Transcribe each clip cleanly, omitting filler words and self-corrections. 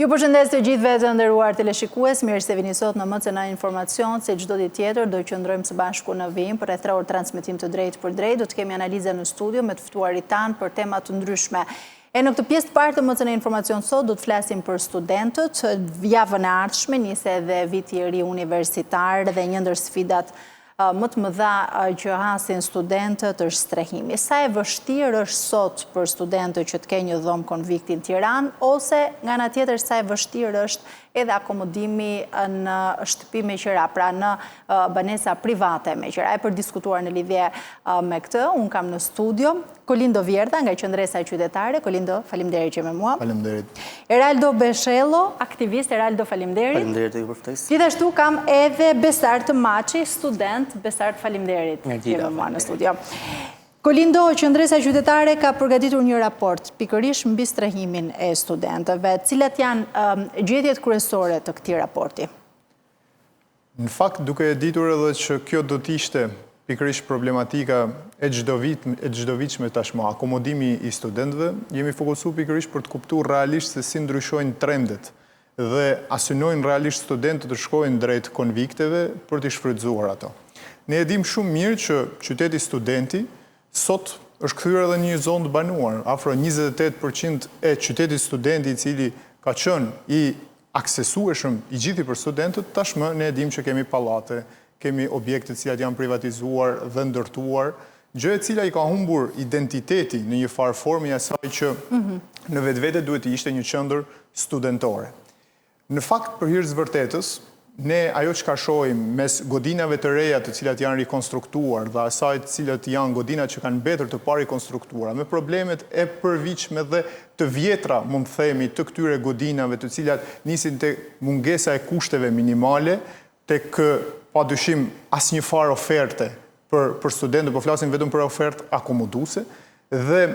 Ju përshëndes të gjithëve të nderuar teleshikues, mirë se vini sot në MCN Informacion, se çdo ditë tjetër do qëndrojmë së bashku në vijim për rreth 3 orë transmetim të drejtë për drejtë, do të kemi analiza në studio me të ftuarit tanë për tema të ndryshme. E në këtë pjesë të parë të MCN Informacion sot do të flasim për studentët. Javën e ardhshme nis edhe viti i ri universitar dhe një ndër sfidat më të mëdha që hasin studentët është strehimi. Sa e vështirë është sot për studentët që të kenë një dhomë konvikti në Tiranë, ose nga ana tjetër sa e vështirë është edhe akomodimi në shtëpi me qira, pra në banesa private me qira. E për diskutuar në lidhje me këtë, unë kam në studio Kolindo Vjerda nga Qendresa Qytetare. Kolindo, faleminderit që me mua. Faleminderit. Eraldo Beshello, aktivist. Eraldo, faleminderit. Faleminderit e për ftesë. Gjithashtu kam edhe Besart Maçi, student. Besart, faleminderit që me mua në studio. Kolindo, Qendresa Qytetare ka përgatitur një raport pikërisht mbi strehimin e studentëve. Cilat janë gjetjet kryesore të këtij raporti? Në fakt, duke e ditur edhe që kjo do të ishte pikërisht problematika e çdovitshme tashmë, akomodimi i studentëve, jemi fokusuar pikërisht për të kuptuar realisht se si ndryshojnë trendet dhe asynojnë realisht studentët të shkojnë drejt konvikteve për të shfrytzuar ato. Ne e dim shumë mirë që qyteti studenti sot është kthyer edhe një zonë të banuar. Afro 28% e qytetit studenti i cili ka qenë i aksesueshëm i gjithi për studentët, tashmë ne e dim që kemi pallate, kemi objekte të cilat janë privatizuar dhe ndërtuar, gjë e cila i ka humbur identiteti në një farë formë i asaj që në vetvete duhet të ishte një qendër studentore. Në fakt, për hir të vërtetës, ne ajo që ka shohim mes godinave të reja të cilat janë rikonstruktuar dhe asaj të cilat janë godinat që kanë mbetur të parikonstruktuara, me problemet e përvitshme dhe të vjetra, mund të themi, të këtyre godinave të cilat nisin te mungesa e kushteve minimale, tek padyshim asnjë farë oferte për studentët, po flasim vetëm për ofertë akomoduese, dhe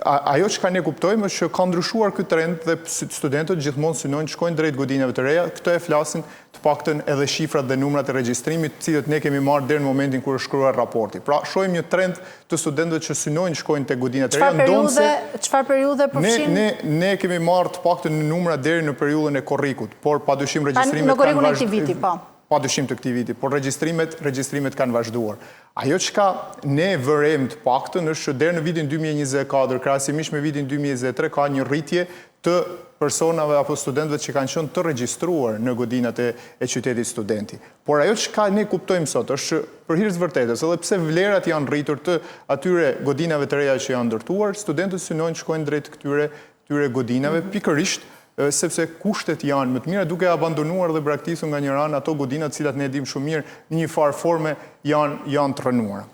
ajo që ne kuptojmë është që ka ndryshuar ky trend dhe studentët gjithmonë synojnë të shkojnë drejt godinave të reja. Këto e flasin të paktën edhe shifrat dhe numrat e regjistrimit, të cilët ne kemi marrë deri në momentin kur është shkruar raporti. Pra, shohim një trend të studentëve që synojnë të shkojnë te godinat e reja. Çfarë periudhe përfshin? Ne kemi marrë të paktën në numra deri në periudhën e korrikut, por padyshim regjistrimet në korrikun e këtij viti, po. Padyshim të këtij viti, por regjistrimet kanë vazhduar. Ajo çka ne vërejmë të paktën është që deri në vitin 2024, krahasimisht me vitin 2023, ka një rritje të personave apo studentëve që kanë qenë të regjistruar në godinat e qytetit studenti. Por ajo çka ne kuptojmë sot është që për hir të vërtetës, edhe pse vlerat janë rritur të atyre godinave të reja që janë ndërtuar, studentët synojnë të shkojnë drejt këtyre godinave pikërisht sepse kushtet janë më të mira, duke abandonuar dhe braktisur nga një anë ato godina të cilat ne dim shumë mirë në një farë forme janë të rënuara.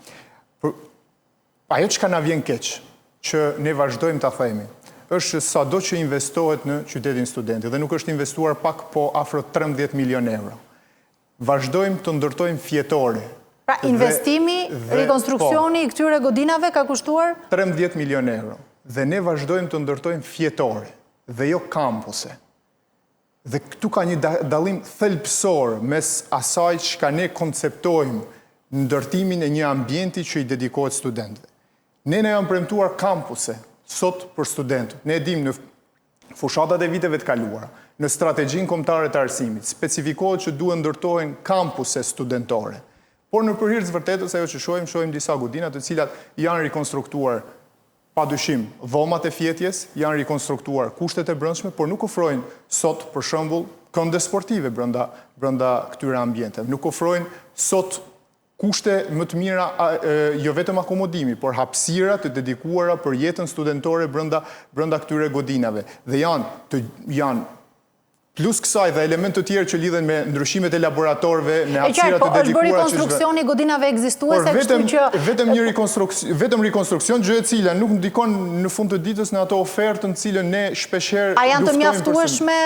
Ajo çka na vjen keq, që ne vazhdojmë ta themi, është që sado që investohet në qytetin studenti, dhe nuk është investuar pak, po afro 13 milion euro. Vazhdojmë të ndërtojmë fjetore. Pra, investimi, rekonstruksioni i këtyre godinave ka kushtuar 13 milion euro. Dhe ne vazhdojmë të ndërtojmë fjetore dhe jo kampuse. Dhe këtu ka një dallim thelbësor mes asaj që ne konceptojmë ndërtimin e një ambienti që i dedikohet studentëve. Ne janë premtuar kampuse sot për studentët. Ne dim në fushatat e viteve të kaluara, në strategjinë kombëtare të arsimit, specifikohet që duhen ndërtohen kampuse studentore. Por në përhir të vërtetës ajo që shohim disa godina të cilat janë rikonstruktuar. Padyshim, dhomat e fjetjes janë rikonstruktuar, kushtet e brendshme, por nuk ofrojnë sot, për shembull, kënde sportive brenda këtyre ambienteve. Nuk ofrojnë sot kushte më të mira, jo vetëm akomodimi, por hapësira të dedikuara për jetën studentore brenda këtyre godinave. Dhe janë plus kësaj dhe element të tjerë që lidhen me ndryshimet e laboratorëve, me hapësira të dedikuara. Po është bërë rekonstruksioni godinave ekzistuese, kështu që vetëm rekonstruksion, gjë e cila nuk ndikon në fund të ditës në ato ofertën të cilën ne shpeshherë luftojmë. A janë të mjaftueshme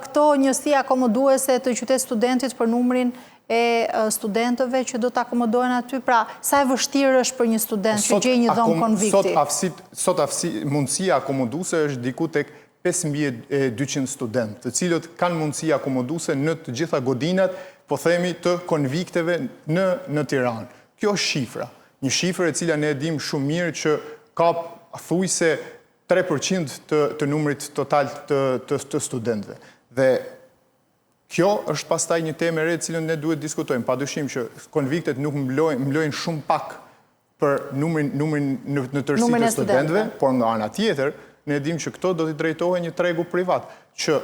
këto njësi akomoduese të qytetit studentit për numrin e studentëve që do të akomodohen aty? Pra, sa e vështirë është për një student që gjej një dhomë konvikti? Sot mundësia akomoduese është diku tek 5200 student, të cilët kanë mundësi akomoduese në të gjitha godinat, po themi, të konvikteve në Tiranë. Kjo është shifra. Një shifër e cila ne dim shumë mirë që ka thujse 3% të numrit total të studentëve. Dhe kjo është pastaj një temë e re cilën ne duhet diskutojmë. Padyshim që konviktet nuk mblojnë shumë pak për numrin në tërësi të studentëve, por nga ana tjetër, ne dim që këto do t'i drejtohen një tregu privat, që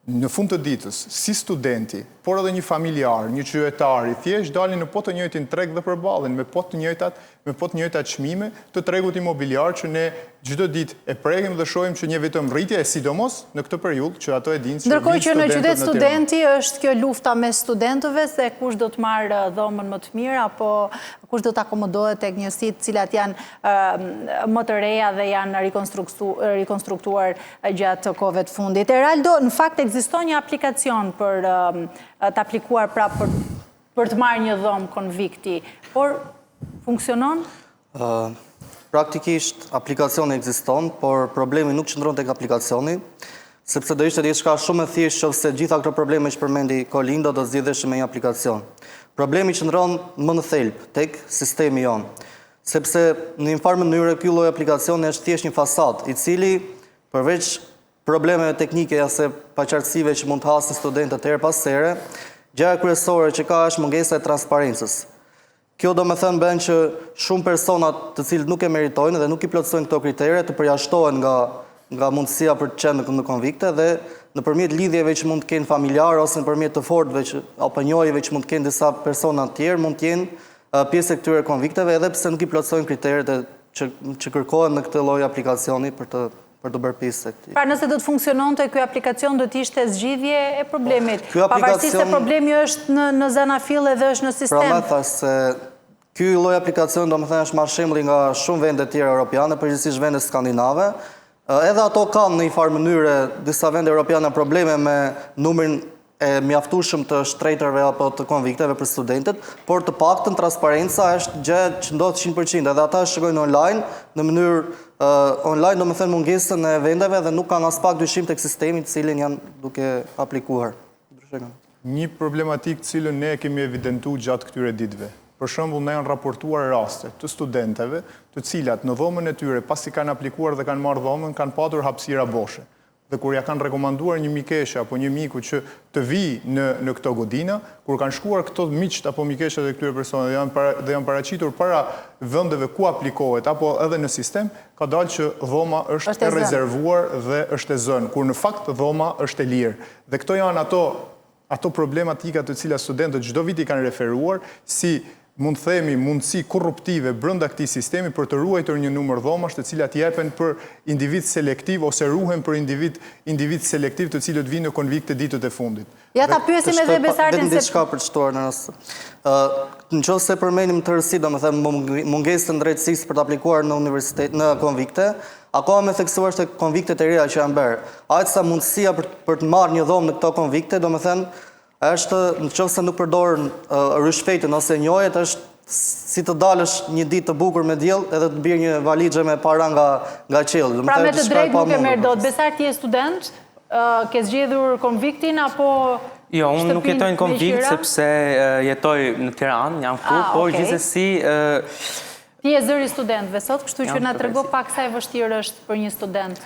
në fund të ditës, si studenti, por edhe një familjar, një qytetari, thjesht dalin në po të njëjtin treg dhe përballin me po të njëjtat çmime të tregut imobiliar që ne çdo ditë e prekim dhe shohim që një vetëm rritje e sidomos në këtë periudhë që ato e dinë. Ndërkohë që në qytet studenti është kjo lufta mes studentëve se kush do të marrë dhomën më të mirë apo kush do të akomodohet tek njësitë cilat janë më të reja dhe janë rikonstruktuar gjatë kohëve të fundit. Eraldo, në fakt ekziston një aplikacion për të aplikuar për të marrë një dhomë konvikti, por funksionon? Praktikisht aplikacioni ekziston, por problemi nuk qëndron tek aplikacioni, sepse do ishte diçka shumë e thjeshtë nëse gjitha këto probleme që përmendi Kolindo do zgjidheshin me një aplikacion. Problemi qëndron më në thelb tek sistemi jon, sepse në një farë mënyrë ky lloj aplikacioni është thjesht një fasad, i cili përveç problemeve teknike ose paqartësive që mund të hasin studentët her pas here, gjëja kryesore që ka është mungesa e transparencës. Kjo do me thënë bën që shumë personat të cilët nuk e meritojnë dhe nuk i plotësojnë këto kritere të përjashtohen nga mundësia për të qenë në konvikte dhe nëpërmjet lidhjeve që mund të kenë familjarë ose nëpërmjet të fortëve apo njohjeve që mund të kenë disa persona të tjerë mund të jenë pjesë e këtyre konvikteve edhe pse nuk i plotësojnë kriteret që kërkohen në këtë lloj aplikacioni për të bërë pjesë e këtij. Pra nëse do të funksiononte ky aplikacion do të ishte zgjidhje e problemit. Pavarësisht se problemi është në zanafille dhe është në sistem. Pra thash se ky lloj aplikacion domethënë është marrë shembulli nga shumë vende të tjera europiane, përgjithsisht vende skandinave. Edhe ato kanë në një farë mënyrë disa vende europiane probleme me numrin e mjaftueshëm të shtrejtërve apo të konvikteve për studentët, por të paktën transparenca është gjë që ndodh 100%, edhe ata shkojnë online në mënyrë online, domethënë mungesën e vendeve dhe nuk kanë as pak dyshim tek sistemi të cilin janë duke aplikuar. Një problematikë cilën ne kemi evidentuar gjatë këtyre ditëve. Për shembull, ne janë raportuar raste të studentëve, të cilat në dhomën e tyre, pasi kanë aplikuar dhe kanë marrë dhomën, kanë patur hapësira boshe. Dhe kur ja kanë rekomanduar një mikeshe apo një miku që të vijë në këto godina, kur kanë shkuar këto miqt apo mikeshat e këtyre personave dhe janë paraqitur para vendeve ku aplikohet apo edhe në sistem, ka dalë që dhoma është e rezervuar dhe është e zënë, kur në fakt dhoma është e lirë. Dhe këto janë ato problematika të cilat studentët çdo vit i kanë referuar si mund themi mundësi korruptive brenda këtij sistemi për të ruajtur një numër dhomash të cilat jepen për individ selektiv ose ruhen për individ selektiv të cilët vinë në konvikte ditët e fundit. Ja ta pyesim edhe Besartin se diçka për të shtuar në rast. Nëse përmendim tërësi, domethënë mungesën e drejtësisë për të aplikuar në universitet në konvikte, akoma me theksuar se konviktet e reja që janë bërë. Ajsa mundësia për të marrë një dhomë në këto konvikte, domethënë është nëse nuk përdorën rishfetin ose njohet, është si të dalësh një ditë të bukur me diell edhe të bjerë një valixhe me para nga qielli. Pra me të drejtë nuk e merr dot. Besar, ti je student, ke zgjedhur konviktin apo Jo, unë nuk jetoj në konvikt sepse jetoj në Tiranë, jam këtu, por gjithsesi ti je zëri studentëve sot, kështu që na trego pak sa e vështirë është për një student.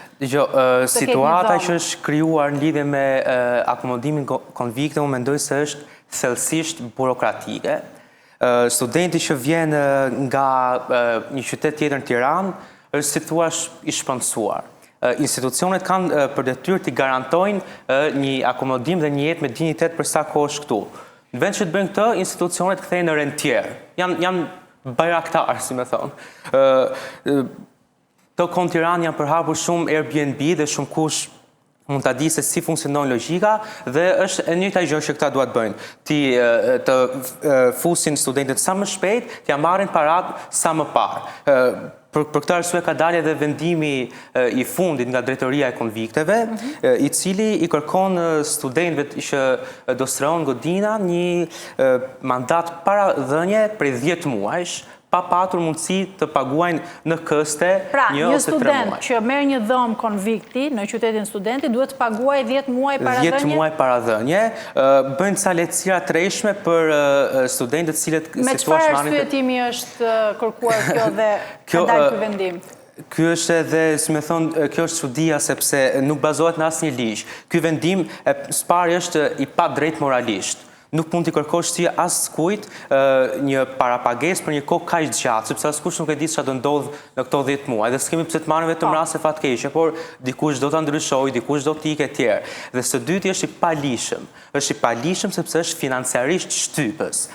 Situata që është krijuar në lidhje me akomodimin konvikte, unë mendoj se është thellësisht burokratike. Studenti që vjen nga një qytet tjetër në Tiranë është si thua i shpërndësuar. Institucionet kanë për detyrë të garantojnë një akomodim dhe një jetë me dinjitet për sa kohë është këtu. Në vend që të bëjnë këtë, institucionet kthehen në rentier. Janë bajraktar, si me thonë. Të konë Tiranë janë përhapur shumë Airbnb dhe shumë kush mund të di se si funksionon logjika dhe është e njëjta gjë që këta duhet bëjnë. Të fusin studentët sa më shpejt, t'ja marrin paratë sa më parë. Për këtë arsye ka dalë edhe vendimi i fundit nga drejtoria e konvikteve, i cili i kërkon studentëve që do strohen godina një mandat para dhënie prej 10 muajsh, pa patur mundësi të paguajnë në këste një ose 3 muaj. Pra, një student që merr një dhomë konvikti në qytetin studenti duhet të paguajë 10 muaj para dhënie? 10 muaj para dhënie, bëjnë ca lehtësira të rreshme për studentët cilët me çfarë arsyetimi është kërkuar kjo dhe ka dalë ky vendim? Ky është edhe, si me thonë, kjo është çudia sepse nuk bazohet në asnjë ligj. Ky vendim s'pari është i pa drejt moralisht. Nuk mund t'i kërkosh ti askujt një parapagesë për një kohë kaq gjatë, sepse askush nuk e di çfarë do ndodh në këto 10 muaj. Dhe s'kemi pse të marrim vetëm raste fatkeqe, por dikush do ta ndryshojë, dikush do t'ikë etj. Dhe së dyti është i palishëm. Është i palishëm sepse është financiarisht shtypës.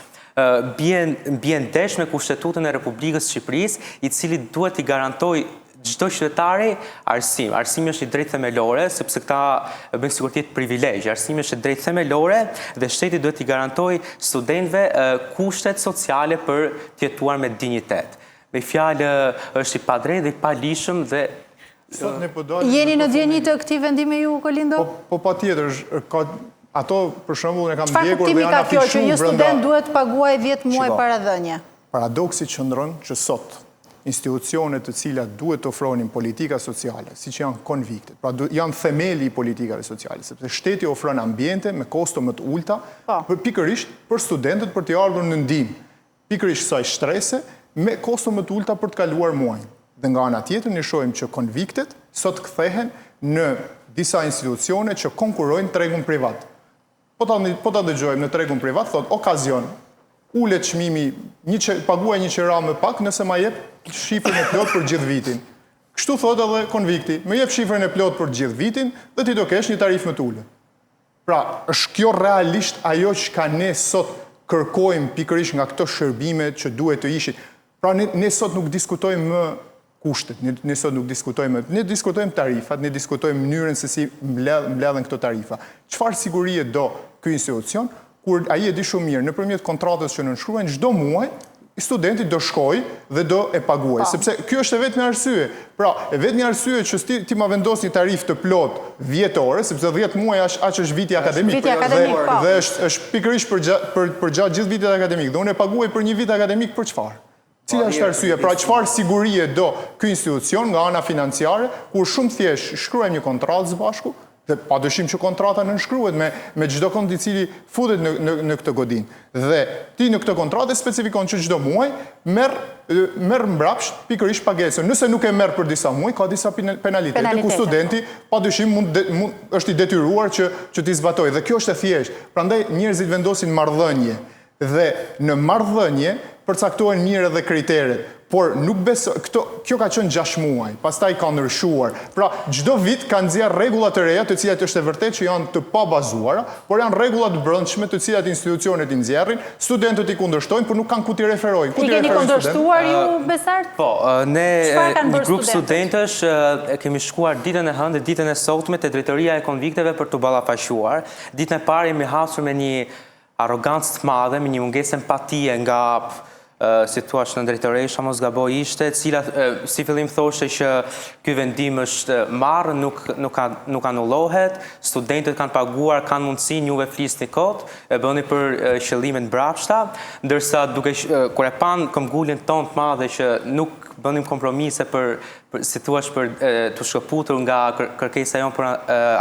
Bien ndesh me Kushtetutën e Republikës së Shqipërisë, i cili duhet i garantoj çdo qytetari arsim. Arsimi është i drejtë themelore, sepse këta bëjnë sikur të jetë privilegj. Arsimi është i drejtë themelore dhe shteti duhet i garantoj studentëve kushtet sociale për të jetuar me dinjitet. Me fjalë është i padrejtë dhe i palishëm dhe Jeni në djeni të këtij vendimi ju, Kolindo? Po patjetër, ato për shembull e kam ndjekur dhe janë afishuar. Çfarë kuptimi ka kjo që një student duhet të paguajë 10 muaj paradhënie? Paradoksi qëndron që sot institucionet të cilat duhet të ofronin politika sociale, si që janë konviktet, pra janë themeli i politikave sociale, sepse shteti ofron ambiente me kosto më të ulta, pikërisht për studentët për t'i ardhur në ndihmë, pikërisht saj shtrese, me kosto më të ulta për të kaluar muajin. Dhe nga ana tjetër ne shohim që konviktet sot kthehen në disa institucione që konkurrojnë tregun privat. Po ta dëgjojmë në tregun privat, thot okazion, ulet çmimi, paguaj një qira më pak nëse ma jep shifrën e plot për gjithë vitin. Kështu thot edhe konvikti, më jep shifrën e plot për gjithë vitin dhe ti do kesh një tarifë më të ulët. Pra, është kjo realisht ajo që ne sot kërkojmë pikërisht nga këto shërbime që duhet të ishin. Pra, ne sot nuk diskutojmë më kushtet, ne sot nuk diskutojmë, ne diskutojmë tarifat, ne diskutojmë mënyrën se si mbledhen këto tarifa. Çfarë sigurie do ky institucion, kur ai e di shumë mirë, nëpërmjet kontratës që nënshkruajnë çdo muaj, studenti do shkojë dhe do e paguajë, sepse kjo është e vetmi arsye. Pra, e vetmi arsye që ti ma vendos një tarifë të plot vjetore, sepse 10 muaj aq është viti akademik, dhe është pikërisht për gjatë gjithë vitit akademik, dhe unë e paguaj për një vit akademik për çfarë? Cila është arsye? Pra, çfarë sigurie do ky institucion nga ana financiare, kur shumë thjesht shkruajmë një kontratë së bashku, dhe padyshim që kontrata nënshkruhet me çdo kënd i cili futet në këtë godinë. Dhe ti në këtë kontratë specifikon që çdo muaj merr mbrapsht pikërisht pagesën. Nëse nuk e merr për disa muaj, ka disa penalitete ku studenti padyshim është i detyruar që t'i zbatojë. Dhe kjo është e thjeshtë. Prandaj njerëzit vendosin marrëdhënie dhe në marrëdhënie përcaktohen mirë edhe kriteret. Por nuk beso, kjo ka qenë 6 muaj, pastaj ka ndryshuar. Pra, çdo vit kanë nxjerrë rregulla të reja, të cilat është e vërtetë që janë të pabazuara, por janë rregulla të brendshme të cilat institucionet i nxjerrin, studentët i kundërshtojnë, por nuk kanë ku t'i referojnë. I keni kundërshtuar ju, Besart? Po, ne një grup studentësh kemi shkuar ditën e hënë dhe ditën e sotme te drejtoria e konvikteve për t'u ballafaquar. Ditën e parë jemi hasur me një arrogancë të madhe, me një mungesë empatie nga si thua në drejtoresha mos gaboj ishte, cila si fillim thoshte që ky vendim është marrë, nuk anullohet, studentët kanë paguar, kanë mundësi, juve flisni kot, e bëni për qëllime të mbrapshta, ndërsa duke kur e pan këmbgulin ton të madhe që nuk bënim kompromise për si thua për të shkëputur nga kërkesa jonë për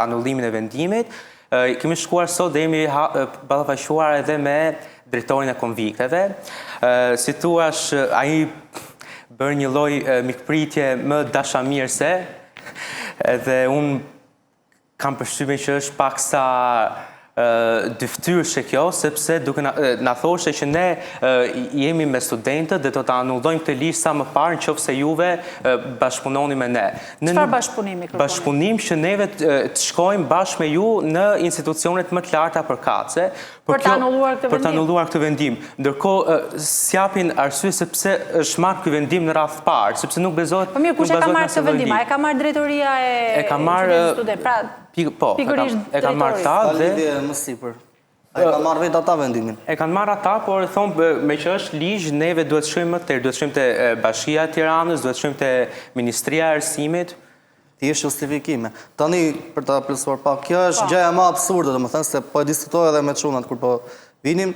anullimin e vendimit, kemi shkuar sot dhe jemi ballafaquar edhe me drejtorin e konvikteve. Si thuash, ai bërë një lloj mikpritje më dashamirëse, edhe unë kam përshtypjen që është paksa dyftyrshë kjo, sepse duke na thoshte që ne jemi me studentët dhe do ta anullojmë këtë ligj sa më parë nëse juve bashkëpunoni me ne. Çfarë bashkëpunimi kërkoni? Bashkëpunim që neve të shkojmë bashkë me ju në institucionet më të larta përkatëse për të anulluar këtë vendim. Ndërkohë s'japin arsye sepse është marrë ky vendim në radhë parë, sepse nuk bezohet. Po mirë, kush e ka marrë këtë vendim? A e ka marrë drejtoria e studentëve? Pra, po, e kanë marrë ta dhe... më sipër. E kanë marrë vetë ata vendimin. E kanë marrë ata, por thonë me që është ligj, neve duhet shkojmë më tërë, duhet shkojmë te Bashkia e Tiranës, duhet shkojmë te Ministria e Arsimit. Ti është justifikime. Tani, për ta plotësuar pak, kjo është gjëja më absurde, domethënë se po e diskutoj edhe me çunat kur po vinim,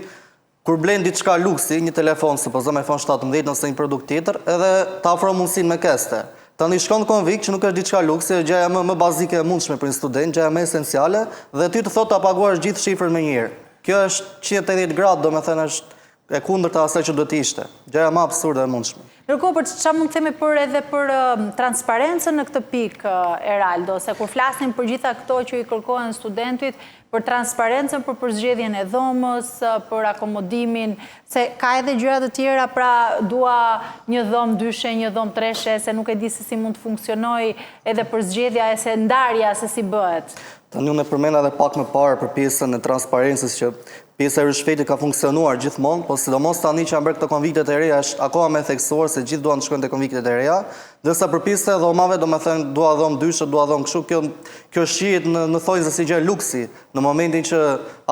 kur blen diçka luksi, një telefon, supozojmë iPhone 17 ose një produkt tjetër, edhe ta ofron mundësinë me keste. Tani shkon konvikt që nuk është diçka luksi, gjëja më bazike e mundshme për një student, gjëja më esenciale, dhe ty të thotë ta paguash gjithë shifrën me njëherë. Kjo është 180 gradë, domethënë është e kundërta asaj që duhet të ishte. Gjëja më absurde e mundshme. Ndërkohë, për çfarë mund të themi edhe për transparencën në këtë pikë, Eraldo, se kur flasim për gjitha këto që i kërkohen studentit, për transparencën, për përzgjedhjen e dhomës, për akomodimin, se ka edhe gjëra të tjera, pra dua një dhomë dyshe, një dhomë treshe, se nuk e di se si mund të funksionoj edhe përzgjedhja e se ndarja se si bëhet. Tani unë e përmenda edhe pak më parë për pjesën e transparencës që pjesa e rishfetit ka funksionuar gjithmonë, po sidomos tani që janë bërë këto konviktet e reja është akoma me theksuar se gjithë duan të shkojnë te konviktet e reja, ndërsa për pjesën e dhomave, domethënë dua dhom dyshe, dua dhom kështu, kjo shihet në thojë si gjë luksi në momentin që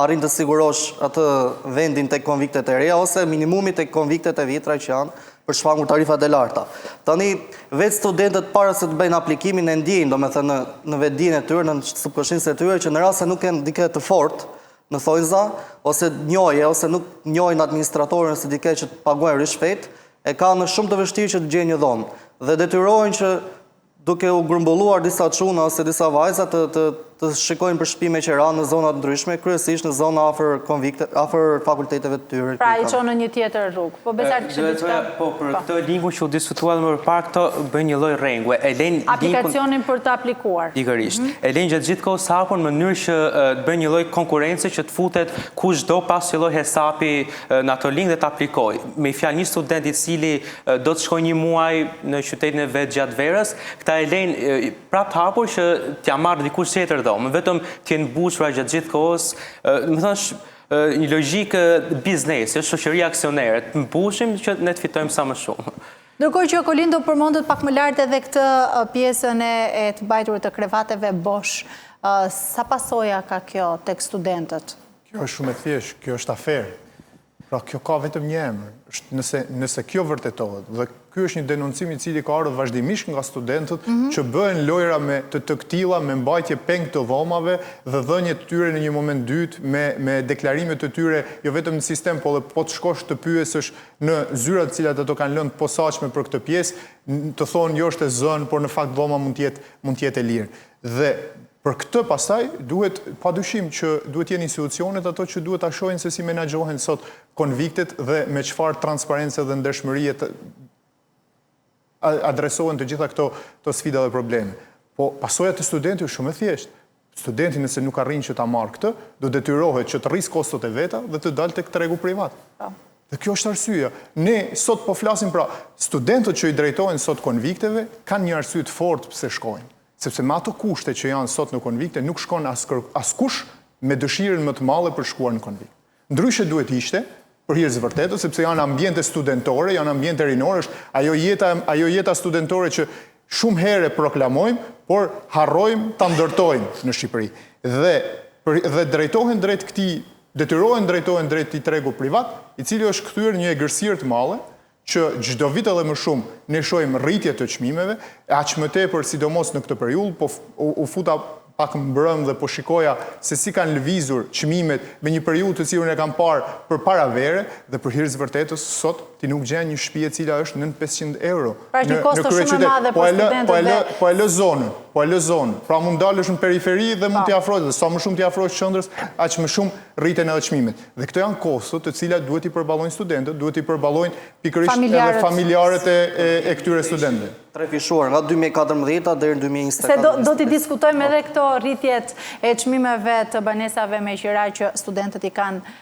arrin të sigurosh atë vendin tek konviktet e reja ose minimumi tek konviktet e vjetra që janë për shfangur tarifat e larta. Tani, vetë studentët para se të bëjnë aplikimin e ndjejnë, domethënë në vetdijen e tyre, në subkonsciencën e tyre, që në rast se nuk kanë dikë të fortë në thojza, ose njohje, ose nuk njohin administratorën se dikë që të paguajnë rishfet, e kanë shumë të vështirë që të gjejnë një dhomë. Dhe detyrohen që duke u grumbulluar disa çuna ose disa vajza të shikojnë për shtëpi me qera në zona të ndryshme, kryesisht në zona afër fakulteteve të tyre. Pra i çonë në një tjetër rrugë. Po Besart kishte diçka. Po për këtë linkun që u diskutuat më parë, këto bëjnë një lloj rregulle. E lejnë aplikacionin për të aplikuar. Pikërisht. E lejnë gjatë gjithë kohës hapur në mënyrë që të bëjnë një lloj konkurrence që të futet kushdo pas një lloj hesapi në ato link dhe të aplikojë. Me fjalë një student i cili do të shkojë një muaj në qytetin e vet gjatë verës, këta e lejnë prapë të hapur që t'ja marrë dikush tjetër dhomë, vetëm t'jenë mbushura gjatë gjithë kohës, më thash një logjikë biznesi, shoqëria aksionere, të mbushim që ne të fitojmë sa më shumë. Ndërkohë që Kolindo përmendet pak më lart edhe këtë pjesën e të mbajturit të krevateve bosh, sa pasoja ka kjo tek studentët? Kjo është shumë e thjeshtë, kjo është aferë. Pra kjo ka vetëm një emër. Nëse kjo vërtetohet, dhe ky është një denoncim i cili ka ardhur vazhdimisht nga studentët që bëhen lojra me të këtilla, me mbajtje peng të dhomave dhe dhënje të tyre në një moment dytë me deklarimet të tyre, jo vetëm në sistem, po edhe po të shkosh të pyesësh në zyrat të cilat ato kanë lënë të posaçme për këtë pjesë, të thonë jo është e zënë, por në fakt dhoma mund të jetë e lirë. Dhe për këtë pastaj duhet padyshim që duhet jenë institucionet ato që duhet ta shohin se si menaxhohen sot konviktet dhe me çfarë transparencë dhe ndershmërie adresohen të gjitha këto sfida dhe probleme. Po pasojat e studentit është shumë e thjeshtë. Studenti nëse nuk arrin që ta marrë këtë, do detyrohet që të rrisë kostot e veta dhe të dalë tek tregu privat. Dhe kjo është arsyeja. Ne sot po flasim pra studentët që i drejtohen sot konvikteve kanë një arsye të fortë pse shkojnë. Sepse me ato kushte që janë sot në konvikte, nuk shkon askush me dëshirën më të madhe për shkuar në konvikt. Ndryshe duhet ishte, për hir të vërtetës, sepse janë ambiente studentore, janë ambiente rinore, është ajo jeta studentore që shumë herë proklamojmë, por harrojmë ta ndërtojmë në Shqipëri. Dhe drejtohen drejt këtij, detyrohen drejtohen drejt këtij tregu privat, i cili është kthyer një egërsirë të madhe, që çdo vit edhe më shumë ne shohim rritje të çmimeve, aq më tepër sidomos në këtë periudhë, po u futa pak mbrëm dhe po shikoja se si kanë lëvizur çmimet me një periudhë të cilën e kam parë përpara vere dhe për hir të vërtetës sot ti nuk gjen një shtëpi e cila është nën 500 euro. Pra është një kosto shumë e madhe për studentët. Po e lë zonën. Pra mund dalësh në periferi dhe mund t'i afrohesh, dhe sa më shumë t'i afrohesh qendrës, aq më shumë rriten edhe çmimet. Dhe këto janë kosto të cilat duhet i përballojnë studentët, duhet i përballojnë pikërisht edhe familjarët e këtyre studentëve. Trefishuar nga 2014 deri në 2024. Se do t'i diskutojmë edhe këto rritjet e çmimeve të banesave me qira që studentët i kanë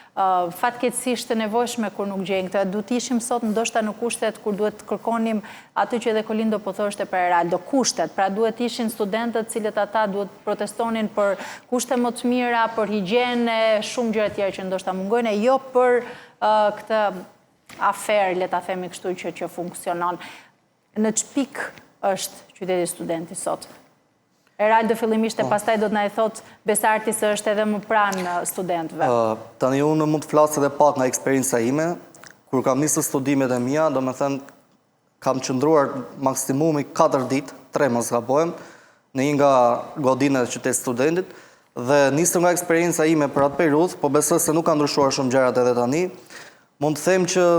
fatkeqësisht të nevojshme kur nuk gjejnë këtë. Duhet ishim sot ndoshta në kushtet kur duhet të kërkonim aty që edhe Kolindo po thoshte për Eraldo, kushtet. Pra duhet ishin studentët cilët ata duhet protestonin për kushte më të mira, për higjiene, shumë gjëra tjera që ndoshta mungojnë, jo për këtë aferë, le ta themi kështu që funksionon. Në çpik është qyteti studenti sot? Eraldo fillimisht e pastaj do të na e thot Besarti se është edhe më pranë studentëve. Tani unë mund të flas edhe pak nga eksperjenca ime. Kur kam nisur studimet e mia, domethënë kam qëndruar maksimumi 4 ditë, 3 mos gabojmë, në një nga godinë e qytetit studentit dhe nisur nga eksperjenca ime për atë periudhë, po besoj se nuk kanë ndryshuar shumë gjërat edhe tani. Mund të them që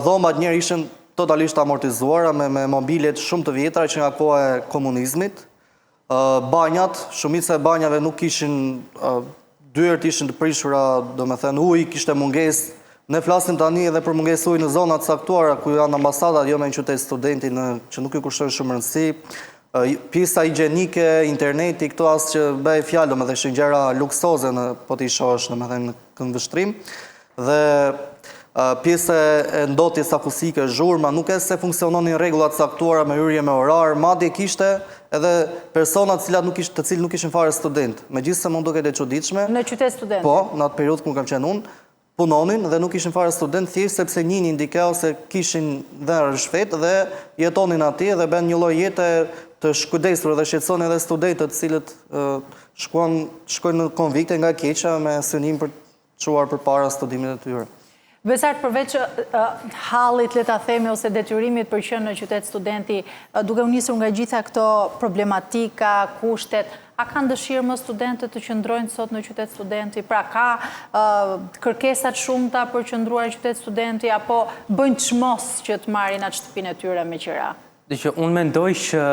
dhomat njerë ishin totalisht amortizuara me mobiljet shumë të vjetra që nga koha e komunizmit. Banjat, shumica e banjave nuk ishin, dyert ishin të prishura, do me thënë ujë, kishte mungesë Ne flasim tani edhe për mungesë ujë në zonat caktuara ku janë ambasadat, jo me në qytet studenti që nuk i kushton shumë rëndësi. Pjesa higjienike, interneti, këto as që bëj fjalë, më dhe është gjëra luksoze po t'i shohësh në këndvështrim. Dhe pjesë e ndotjes akustike, zhurma, nuk e se funksiononin rregullat caktuara me hyrje me orar, madje kishte edhe persona të cilët nuk ishin fare student. Megjithëse mund duket e çuditshme. Në qytet studenti. Po, në atë periudhë kur kam qenë unë, punonin dhe nuk ishin fare student thjesht sepse njënin ndikeu se kishin dhënë shfet dhe jetonin atje dhe bën një lloj jete të shkujdesur dhe shqetëson edhe studentët të cilët shkojnë në konvikte nga keqja me synim për të çuar përpara studimit të tyre. Besart, përveç hallit, le ta themi, ose detyrimit për qenë në qytet studenti, duke u nisur nga gjitha këto problematika, kushtet, a kanë dëshirë më studentët të qëndrojnë sot në qytet studenti? Pra, ka kërkesat shumëta për qëndruar në qytet studenti, apo bëjnë çmos që të marrin atë shtëpinë e tyre me qira? Unë mendoj që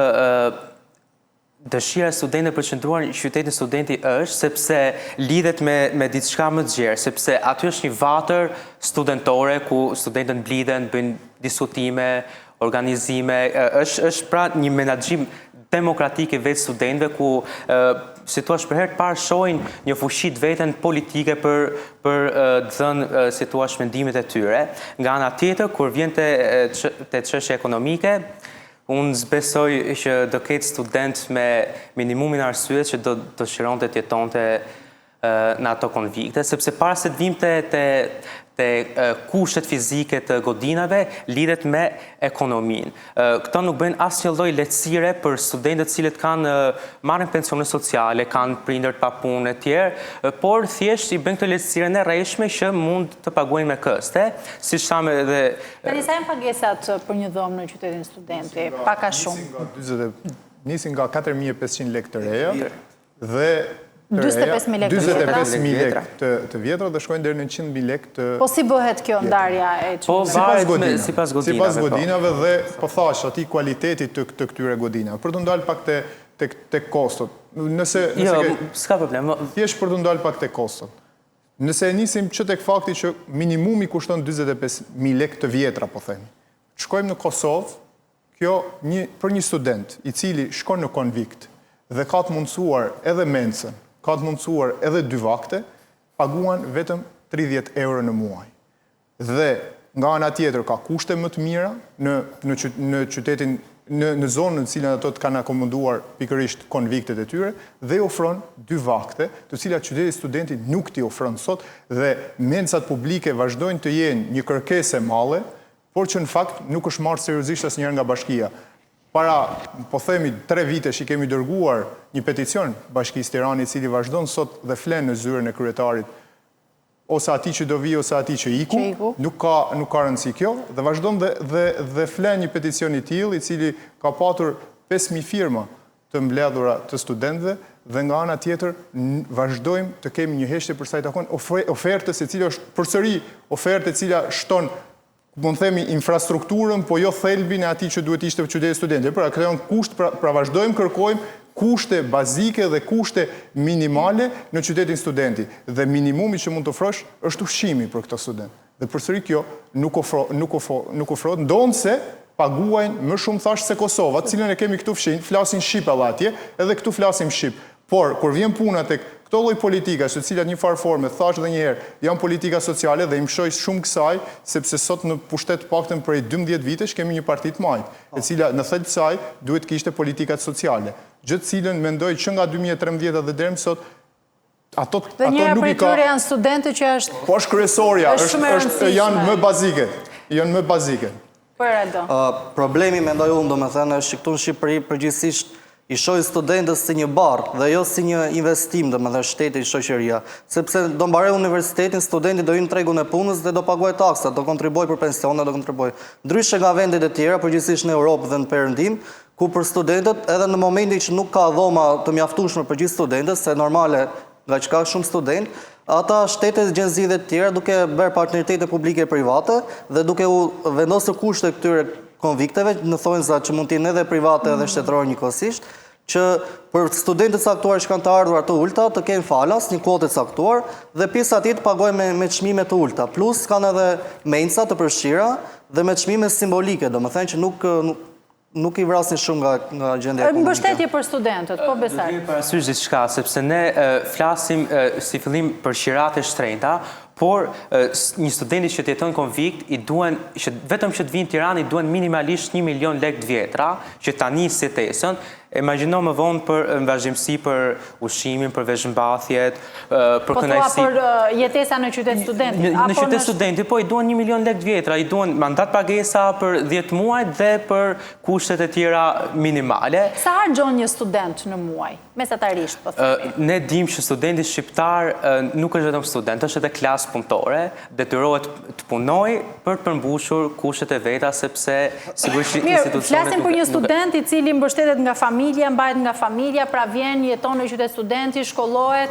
dëshira studentëve për qëndruar në qytetin studenti është sepse lidhet me diçka më të gjerë, sepse aty është një vatër studentore ku studentët mblidhen, bëjnë diskutime, organizime, është pra një menaxhim demokratik i vetë studentëve ku si thua për herë të parë shohin një fuqi të vetën politike për të dhënë si thua mendimet e tyre. Nga ana tjetër, kur vjen te çështja ekonomike, unë zbesoj që do ketë student me minimumin arsye që do dëshironte të jetonte në ato konvikte, sepse para se të vim te kushtet fizike të godinave, lidhet me ekonominë. Këto nuk bëjnë asnjë lloj lehtësire për studentët cilët marrin pensione sociale, kanë prindër pa punë e tjerë, por thjesht i bëjnë këto lehtësire në rreshme që mund të paguajnë me këste, siç thamë edhe. Tani sa janë pagesat për një dhomë në qytetin studenti? Pak a shumë. Nisin nga 4.500 lekë të reja dhe 45.000 lekë 45.000 lekë të vjetra dhe shkojnë deri në 100.000 lekë të... Po si bëhet kjo ndarja e që? Po varet sipas godinave dhe po thash ati kualitetit të këtyre godinave. Për të ndalë pak te kostot. Jo, s'ka problem. Thjesht për të ndalë pak te kostot. Nëse e nisim që tek fakti që minimumi kushton 45.000 lekë të vjetra, po themi. Shkojmë në Kosovë, kjo për një student i cili shkon në konvikt dhe ka të mundësuar edhe mencën, ka të mundësuar edhe 2 vakte, paguan vetëm 30 euro në muaj. Dhe nga ana tjetër ka kushte më të mira në qytetin, në zonën në cilën ato të kanë akomoduar pikërisht konviktet e tyre, dhe ofron 2 vakte, të cilat qyteti studenti nuk t'i ofron sot, dhe mencat publike vazhdojnë të jenë një kërkesë e madhe, por që në fakt nuk është marrë seriozisht asnjëherë nga bashkia. Para, po themi, 3 vitesh i kemi dërguar një peticion Bashkisë Tirani, i cili vazhdon sot dhe flen në zyrën e kryetarit, ose ati që do vi, ose ati që iku, nuk ka rëndësi kjo, dhe vazhdon dhe flen një peticion i tillë, i cili ka patur 5.000 firma të mbledhura të studentëve, dhe nga ana tjetër vazhdojmë të kemi një heshtje për sa i takon ofertës e cila është përsëri ofertë e cila shton, mund themi, infrastrukturën, po jo thelbin e ati që duhet ishte për qytetit studenti. Pra, këtë janë kusht, pra vazhdojmë kërkojmë kushte bazike dhe kushte minimale në qytetin studenti. Dhe minimumi që mund të ofrosh është ushqimi për këto student. Dhe përsëri kjo nuk ofrohet, ndonë se paguajnë më shumë thash se Kosova, cilën e kemi këtu fshinj, flasin Shqip edhe atje, edhe këtu flasim Shqip. Por, kur vjen puna tek këto lloj politika, që cilat një farë forme, thash edhe një herë, janë politika sociale dhe i mshoj shumë kësaj, sepse sot në pushtet paktën prej 12 vitesh kemi një parti të majtë, e cila në thelb të saj duhet kishte politikat sociale. Gjë të cilën mendoj që nga 2013 dhe deri më sot ato nuk i ka. Dhe njëra prej tyre janë studentë që është... Po është kryesorja, janë më bazike. Janë më bazike. Për Aldo. Problemi mendoj unë, domethënë, është këtu në Shqipëri përgjithsisht i shohin studentës si një barë dhe jo si një investim, domethënë shteti, shoqëria, sepse do mbaroj universitetin, studenti do hyjë në tregun e punës dhe do paguaj taksa, do kontribuoj për pensione, do kontribuoj. Ndryshe nga vendet e tjera, përgjithsisht në Europë dhe në Perëndim, ku për studentët, edhe në momentin që nuk ka dhoma të mjaftueshme për gjithë studentët, se normale nga që ka shumë student, ata shtetet gjenë zgjidhje të tjera duke bërë partneritete publike e private dhe duke u vendosur kushte këtyre konvikteve, në thonjza që mund të jenë edhe private edhe shtetërore njëkohësisht, që për studentët caktuar që kanë të ardhur të ulta, të kenë falas, një kuotë të caktuar, dhe pjesa e tij të pagojnë me çmime të ulta. Plus kanë edhe menca të përfshira dhe me çmime simbolike, domethënë që nuk i vrasin shumë nga gjendja ekonomike. Mbështetje për studentët, po Besar. Do të parasysh diçka, sepse ne flasim si fillim për qirat e shtrenjta, por një studenti që të jeton konvikt, vetëm që të vinë në Tiranë, i duhen minimalisht 1 milion lekë të vjetra, që ta nisë jetesën. Imagjino më vonë për vazhdimsi për ushqimin, për veshmbathjet, për kënaqësi. Po thua për jetesa në qytet studenti? Në qytet studenti, po i duhen 1 milion lekë të vjetra, i duhen mandat pagesa për 10 muaj dhe për kushtet e tjera minimale. Sa harxhon një student në muaj, mesatarisht po themi? Ne dim që studenti shqiptar nuk është vetëm student, është edhe klasë punëtore, detyrohet të punojë për të përmbushur kushtet e veta, sepse sigurisht institucionet... Flasim për një student i cili mbështetet nga familja, mbajt nga familja, pra vjen, jeton në qytet studenti, shkollohet.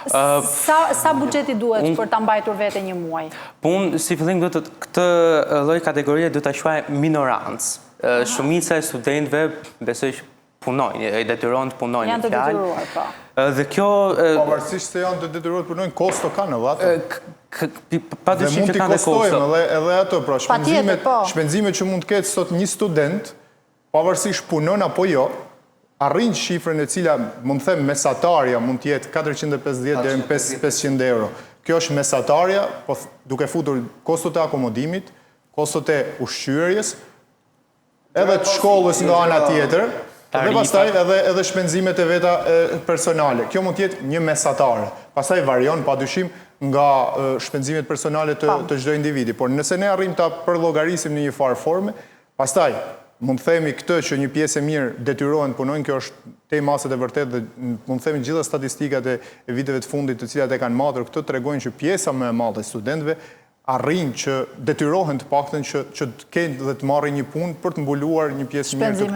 Sa buxheti duhet për ta mbajtur vete një muaj? Unë si fillim këtë lloj kategorie do ta quaj minorancë. Shumica e studentëve besoj që punojnë, i detyrohen të punojnë. Janë të detyruar, po. Dhe kjo... Pavarësisht se janë të detyruar të punojnë, kosto kanë edhe ato. Pa dyshim që kanë kosto. Dhe mund t'i kostojmë edhe ato, pra shpenzimet që mund të ketë sot një student, pavarësisht punon apo jo, arrin shifrën e cila, mund të them, mesatarja mund të jetë 450 deri në 500 euro. Kjo është mesatarja, po duke futur kostot e akomodimit, kostot e ushqyerjes, edhe të shkollës nga ana tjetër, dhe pastaj edhe shpenzimet e veta personale. Kjo mund të jetë një mesatare. Pastaj varion padyshim nga shpenzimet personale të çdo individi, por nëse ne arrim ta përllogarisim në një farë forme, pastaj mund të themi këtë që një pjesë e mirë detyrohen të punojnë, kjo është masat e vërtet dhe mund të themi gjitha statistikat e viteve të fundit të cilat e kanë matur, këtë tregojnë që pjesa më e madhe e studentëve arrin që detyrohen të paktën që të kenë dhe të marrin një punë për të mbuluar një pjesë mirë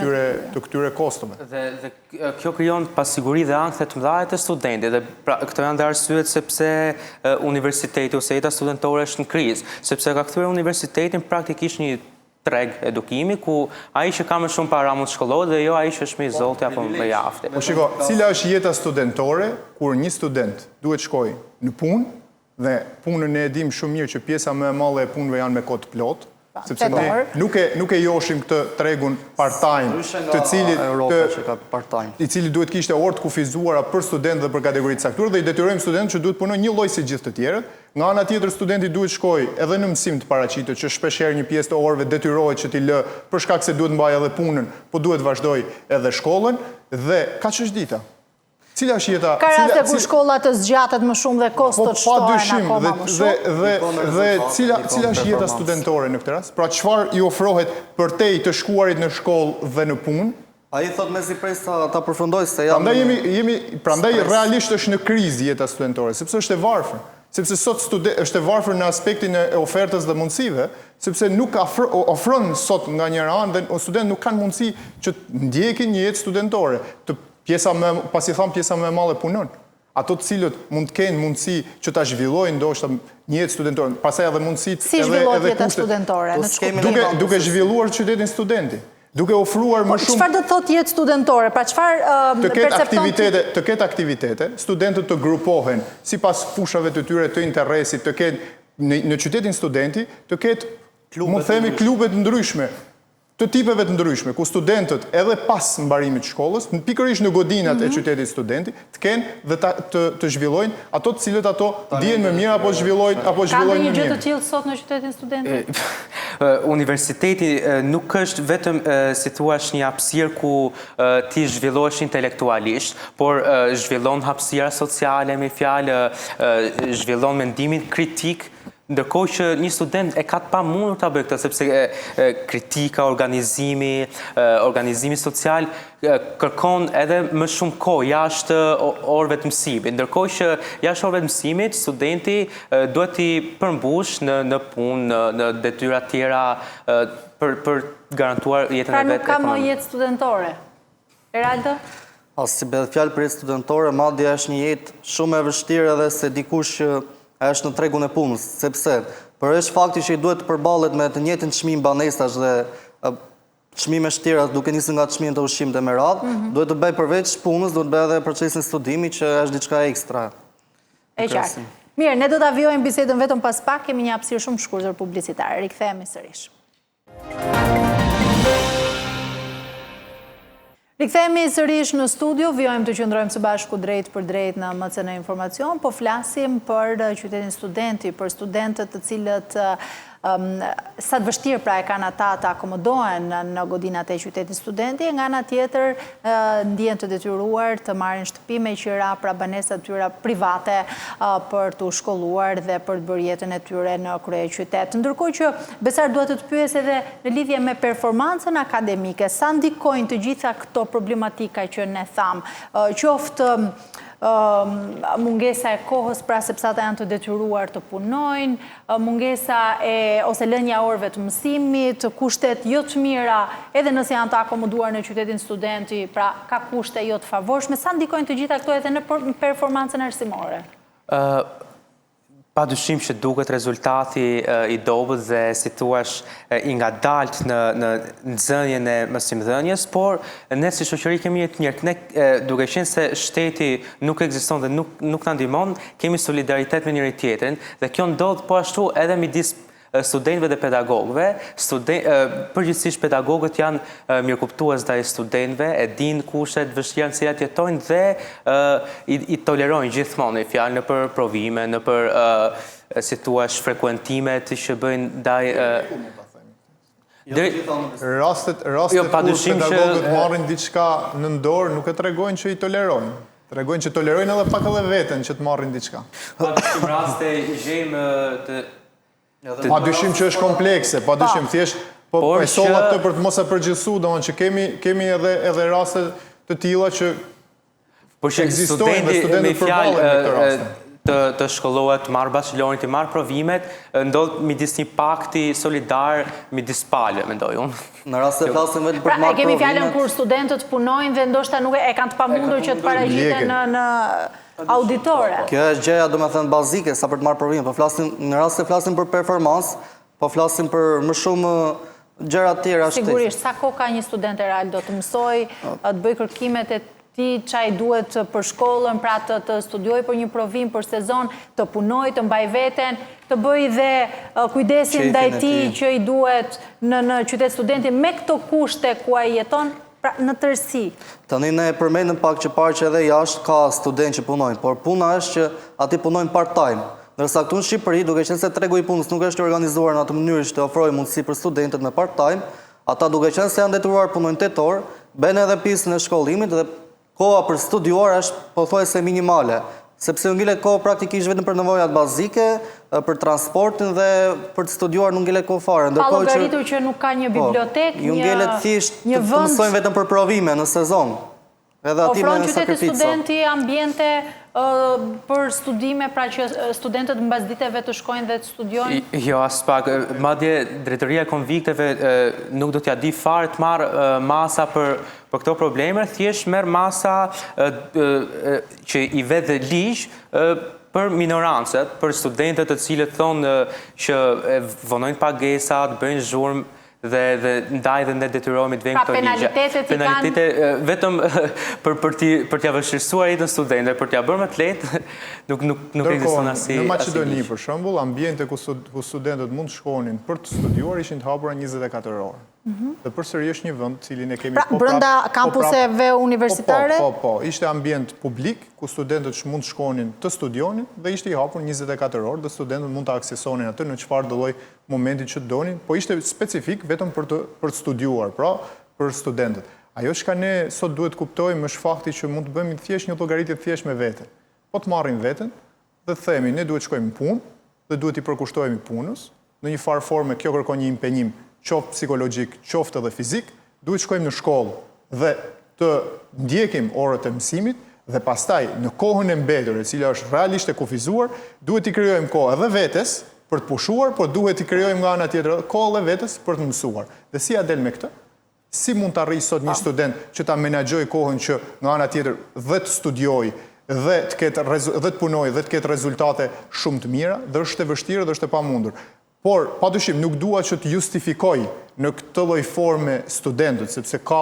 të këtyre kostove. Dhe kjo krijon pasiguri dhe ankth të mëdha të studentit, dhe këto janë dhe arsyet sepse universiteti ose jeta studentore është në krizë, sepse ka kthyer universitetin praktikisht një treg edukimi, ku ai që ka më shumë para mund të shkollohet dhe jo ai që është me zolti apo me jafte. Po shiko, cila është jeta studentore kur një student duhet shkojë në punë, dhe punën e dim shumë mirë që pjesa më e madhe e punëve janë me kohë të plotë, sepse ne nuk e joshim këtë tregun part-time, i cili duhet kishte orë të kufizuara për student dhe për kategoritë caktuar, dhe i detyrojmë student që duhet punojnë një lloj si gjithë të tjerët. Nga ana tjetër studenti duhet shkojë edhe në mësim të paraqitet, që shpeshherë një pjesë të orëve detyrohet që t'i lë për shkak se duhet mbajë edhe punën, po duhet vazhdoj edhe shkollën, dhe kaq është dita. Cila është jeta? Ka raste kur shkollat të zgjatet më shumë dhe kostot shtohen akoma më shumë. Dhe cila është jeta studentore në këtë rast? Pra çfarë i ofrohet përtej të shkuarit në shkollë dhe në punë? Ai thot mezi pres ta përfundoj se jam. Prandaj realisht është në krizë jeta studentore, sepse është e varfër. Sepse sot është e varfër në aspektin e ofertës dhe mundësive, sepse nuk ofron sot nga njëra anë dhe student nuk kanë mundësi që të ndjekin një jetë studentore. Pasi tham pjesa më e madhe punon. Ato të cilët mund të kenë mundësi që ta zhvillojnë ndoshta një jetë studentore, pastaj edhe mundësitë si zhvillohet jeta studentore në shkollë? Duke zhvilluar qytetin studenti, duke ofruar më shumë. Çfarë do të thotë jetë studentore? Pra çfarë percepton të ketë aktivitete, studentët të grupohen sipas fushave të tyre të interesit, të ketë në qytetin studenti, të ketë, mund të themi, klube të ndryshme, të tipeve të ndryshme, ku studentët edhe pas mbarimit të shkollës, pikërisht në godinat e qytetit studenti, të kenë dhe të zhvillojnë ato të cilët ato dihen më mirë apo zhvillojnë më mirë. Ka ndonjë gjë të tillë sot në qytetin studenti? Universiteti nuk është vetëm si thuash një hapësirë ku ti zhvillohesh intelektualisht, por zhvillon hapësira sociale, me fjalë, zhvillon mendimin kritik, ndërkohë që një student e ka të pamundur ta bëjë këtë, sepse kritika, organizimi social kërkon edhe më shumë kohë jashtë orëve të mësimit. Ndërkohë që jashtë orëve të mësimit, studenti duhet t'i përmbush në punë, në detyra tjera për garantuar jetën e vetë. Pra nuk ka më jetë studentore. Eraldo? Si bëhet fjalë për jetë studentore, madje është një jetë shumë e vështirë edhe se dikush është në tregun e punës, sepse për është fakti që i duhet të përballet me të njëjtin çmim banesash dhe çmime shtira duke nisur nga çmimet të ushqimit e me radhë, duhet të bëj përveç punës, duhet të bëj edhe procesin studimi që është diçka ekstra. E qartë. Mirë, ne do ta vijojmë bisedën vetëm pas pak, kemi një hapësirë shumë shkurtër publicitare. Rikthehemi sërish. Rikthehemi sërish në studio, vijojmë të qëndrojmë së bashku drejt për drejt në MCN Informacion, po flasim për qytetin studenti, për studentët të cilët sa të vështirë pra e kanë ata të akomodohen në godinat e qytetit studenti, nga ana tjetër ndjen të detyruar të marrin shtëpi me qira pra banesa të tyre private për të shkolluar dhe për të bërë jetën e tyre në kryeqytet. Ndërkohë që Besar duhet të pyes edhe në lidhje me performancën akademike, sa ndikojnë të gjitha këto problematika që ne tham, qoftë mungesa e kohës, pra sepse ata janë të detyruar të punojnë, mungesa ose lënia orëve të mësimit, kushtet jo të mira, edhe nëse janë të akomoduar në qytetin studenti, pra ka kushte jo të favorshme, sa ndikojnë të gjitha këto edhe në performancën arsimore? Pa dyshim që duket rezultati i dobët dhe si thuash i ngadalt në nxënjen e mësimdhënies, por ne si shoqëri kemi jetë mirë. Ne duke qenë se shteti nuk ekziston dhe nuk na ndihmon, kemi solidaritet me njëri tjetrin dhe kjo ndodh po ashtu edhe midis studentëve dhe pedagogëve. Përgjithsisht pedagogët janë mirëkuptues ndaj studentëve, e dinë kushtet vështira në cilat jetojnë dhe i tolerojnë gjithmonë fjalë në për provime, në për si thuash frekuentimet që bëjnë ndaj Rastet kur pedagogët marrin diçka në dorë nuk e tregojnë që i tolerojnë. Tregojnë që tolerojnë edhe pak edhe veten që të marrin diçka. Pa shumë raste i gjejmë të Pa dyshim që është komplekse, pa dyshim thjesht, po e solla të për të mos e përgjithësuar, domethënë që kemi edhe raste të tilla që ekzistojnë dhe studentët përballen me këto raste. Të shkollohet, të marrë bachelorin, të marrë provimet, ndodh midis një pakti solidar midis palëve, mendoj unë. Në rast se flasim vetëm për të marrë provimet. Kemi fjalën kur studentët punojnë dhe ndoshta nuk e kanë të pamundur që të paraqiten në auditore. Kjo është gjëja domethënë bazike sa për të marrë provime, po flasim në rast se flasim për performancë, po flasim për më shumë gjëra të tjera. Sigurisht, sa kohë ka një student e real do të mësoj, të bëj kërkimet e ti çaj duhet për shkollën, pra të studioj për një provim për sezon, të punoj, të mbaj veten, të bëj dhe kujdesin ndaj tij që i duhet në qytet studenti me këto kushte ku ai jeton. Pra në tërësi. Tani ne përmendëm pak që parë që edhe jashtë ka studentë që punojnë, por puna është që ati punojnë part-time. Ndërsa këtu në Shqipëri, duke qenë se tregu i punës nuk është organizuar në atë mënyrë që të ofrojë mundësi për studentët me part-time, ata duke qenë se janë detyruar punojnë 8 orë, bën edhe pjesën e shkollimit dhe koha për studiuar është pothuajse minimale, sepse ngjilet kohë praktikisht vetëm për nevojat bazike, për transportin dhe për të studiuar nuk ngjilet kohë fare. Pa llogaritur që nuk ka një bibliotek, ju ngjilet thjesht të mësojnë vetëm për provime në sezon. Edhe aty me ofron qyteti studenti ambiente për studime, pra që studentët mbasditeve të shkojnë dhe të studiojnë? Jo, as pak. Madje drejtoria e konvikteve nuk do t'ja di fare të marrë masa për këto probleme, thjesht merr masa që i vetë ligj për minorancët, për studentët të cilët thonë që vonojnë pagesat, bëjnë zhurmë, dhe ndaj dhe ne detyrohemi të vënë këto ligje. Penalitetet vetëm për t'ja vështirësuar jetën studentëve, për t'ja bërë më të lehtë, nuk ekziston asnjë. Në Maqedoni për shembull, ambiente ku studentët mund të shkonin për të studiuar ishin të hapura 24 orë. Dhe përsëri është një vend cilin e kemi pra brenda kampuseve universitare? Po, ishte ambient publik ku studentët mund të shkonin të studionin dhe ishte i hapur 24 orë dhe studentët mund të aksesonin atë në çfarë do lloj momenti që donin, po ishte specifik vetëm për të studiuar, pra për studentët. Ajo që ne sot duhet kuptojmë është fakti që mund të bëjmë thjesht një llogaritje thjesht me veten. Po të marrim veten dhe të themi ne duhet shkojmë në punë dhe duhet i përkushtohemi punës, në një farë forme kjo kërkon një impenjim qoftë psikologjik, qoftë edhe fizik, duhet shkojmë në shkollë dhe të ndjekim orët e mësimit dhe pastaj në kohën e mbetur, e cila është realisht e kufizuar, duhet i krijojmë kohë edhe vetes për të pushuar, por duhet i krijojmë nga ana tjetër kohë edhe vetes për të mësuar. Dhe si ja del me këtë? Si mund të arrijë sot një student që ta menaxhojë kohën që nga ana tjetër dhe të studiojë dhe të punojë dhe të ketë rezultate shumë të mira, dhe është e vështirë dhe është e pamundur. Por, padyshim, nuk dua që të justifikoj në këtë lloj forme studentët, sepse ka